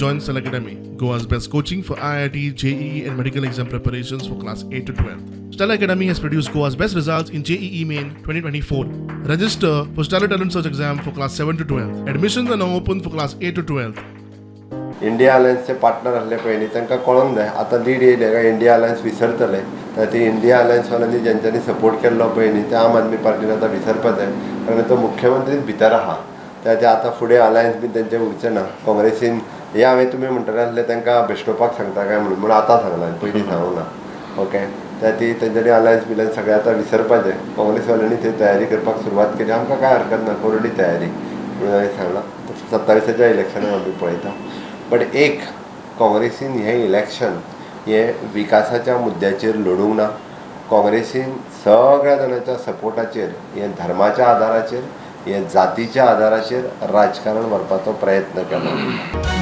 joined Stellar Academy, Goa's best coaching for IIT, JEE, and medical exam preparations for class 8 to 12. Stellar Academy has produced Goa's best results in JEE Main 2024. Register for Stellar Talent Search exam for class 7 to 12. Admissions are now open for class 8 to 12. India अलायन्सचे partner असले पयलीं तांकां कळोंक जाय आतां lead येयले काय India alliance विसरतले तर ती India अलायन्सवाल्यांनी जेंच्यांनी support केल्लो पळय न्ही ते आम आदमी पार्टीन आतां विसरपा जाय कारण तो मुख्यमंत्रीच भितर आहा ते आतां फुडें अलायन्स बी तेंचे उरचें ना काँग्रेसीन हे हांवें तुमी म्हणटले आसले तांकां बेश्टोवपाक सांगता काय म्हणून आतां सांगलां पयलीं सांगूंक ना ओके त्या ती तेंच्यांनी अलायन्स बिलायन्स सगळें आतां विसरपाचें काँग्रेसवाल्यांनी थंय तयारी करपाक सुरवात केली आमकां काय हरकत ना कोरडी तयारी म्हणून हांवें सांगलां 27च्या इलेक्शनाक आमी पळयता बट एक काँग्रेसीन हें इलेक्शन हें विकासाच्या मुद्द्याचेर लडूंक ना काँग्रेसीन सगळ्या जाणांच्या सपोर्टाचेर हें धर्माच्या आदाराचेर हें जातीच्या आदाराचेर राजकारण व्हरपाचो प्रयत्न केलो